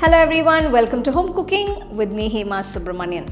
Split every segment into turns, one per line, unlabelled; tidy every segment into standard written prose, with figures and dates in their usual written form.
Hello everyone, welcome to Home Cooking with me Hema Subramanian.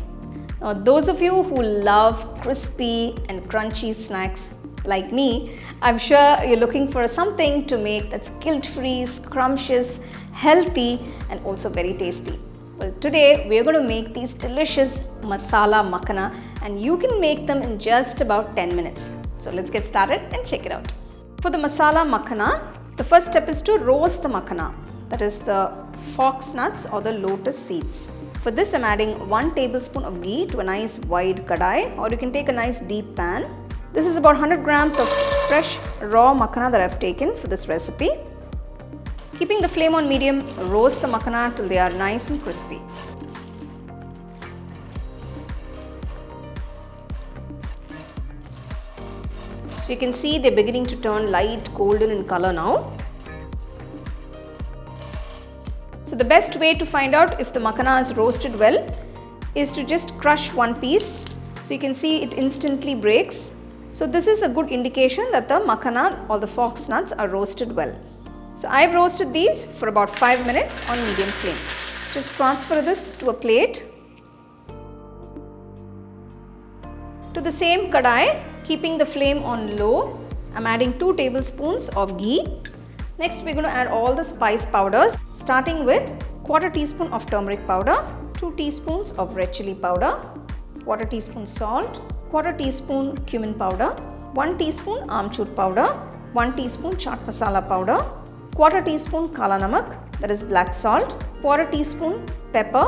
Now those of you who love crispy and crunchy snacks like me, I'm sure you're looking for something to make that's guilt-free, scrumptious, healthy and also very tasty. Well, today we're going to make these delicious Masala Makhana and you can make them in just about 10 minutes. So let's get started and check it out. For the Masala Makhana, the first step is to roast the makhana, that is the foxnuts or the lotus seeds. For this I'm adding 1 tablespoon of ghee to a nice wide kadai, or you can take a nice deep pan. This is about 100 grams of fresh raw makhana that I've taken for this recipe. Keeping the flame on medium, roast the makhana till they are nice and crispy. So you can see they're beginning to turn light golden in color now. So the best way to find out if the makhana is roasted well is to just crush one piece. So you can see it instantly breaks. So this is a good indication that the makhana or the foxnuts are roasted well. So I've roasted these for about 5 minutes on medium flame. Just transfer this to a plate. To the same kadai, keeping the flame on low, I'm adding 2 tablespoons of ghee. Next we're going to add all the spice powders, starting with 1/4 teaspoon of turmeric powder, 2 teaspoons of red chili powder, 1/4 teaspoon salt, 1/4 teaspoon cumin powder, 1 teaspoon amchur powder, 1 teaspoon chaat masala powder, 1/4 teaspoon kala namak, that is black salt, 1/4 teaspoon pepper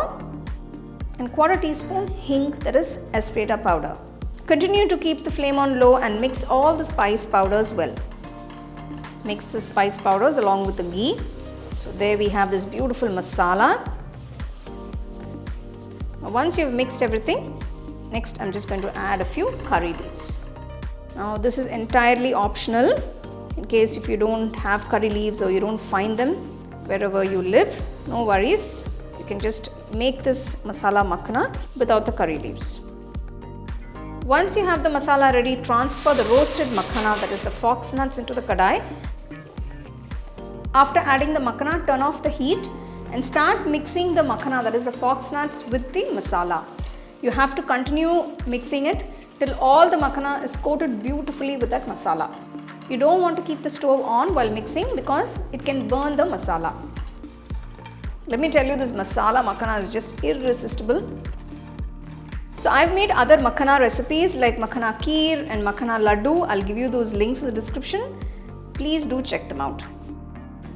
and 1/4 teaspoon hing, that is asafoetida powder. Continue to keep the flame on low and mix all the spice powders well. Mix the spice powders along with the ghee. So there we have this beautiful masala. Now once you've mixed everything, next I'm just going to add a few curry leaves. Now this is entirely optional. In case if you don't have curry leaves or you don't find them wherever you live, no worries. You can just make this masala makhana without the curry leaves. Once you have the masala ready, transfer the roasted makhana, that is the foxnuts, into the kadai. After adding the makhana, turn off the heat and start mixing the makhana, that is the foxnuts, with the masala. You have to continue mixing it till all the makhana is coated beautifully with that masala. You don't want to keep the stove on while mixing because it can burn the masala. Let me tell you, this masala makhana is just irresistible. So I've made other makhana recipes like makhana kheer and makhana laddu. I'll give you those links in the description. Please do check them out.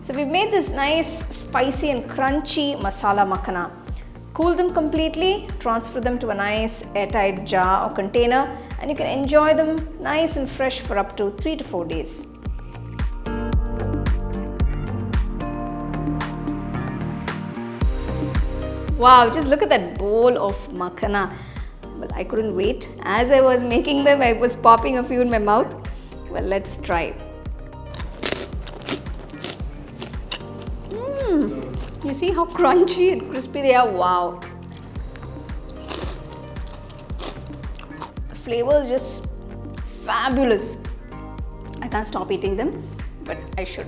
So we've made this nice spicy and crunchy masala makhana. Cool them completely, transfer them to a nice airtight jar or container, and you can enjoy them nice and fresh for up to 3 to 4 days. Wow, just look at that bowl of makhana. Well, I couldn't wait. As I was making them, I was popping a few in my mouth. Well, let's try. You see how crunchy and crispy they are? Wow. The flavor is just fabulous. I can't stop eating them, but I should.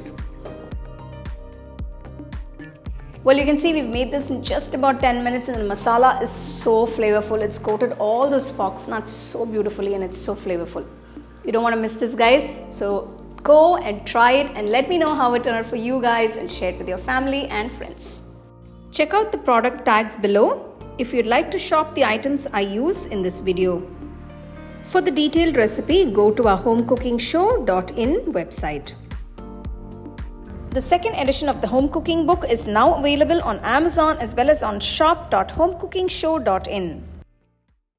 Well, you can see we've made this in just about 10 minutes and the masala is so flavorful. It's coated all those foxnuts so beautifully and it's so flavorful. You don't want to miss this, guys. So go and try it and let me know how it turned out for you guys and share it with your family and friends. Check out the product tags below if you'd like to shop the items I use in this video. For the detailed recipe, go to our HomeCookingShow.in website. The second edition of the home cooking book is now available on Amazon as well as on shop.homecookingshow.in.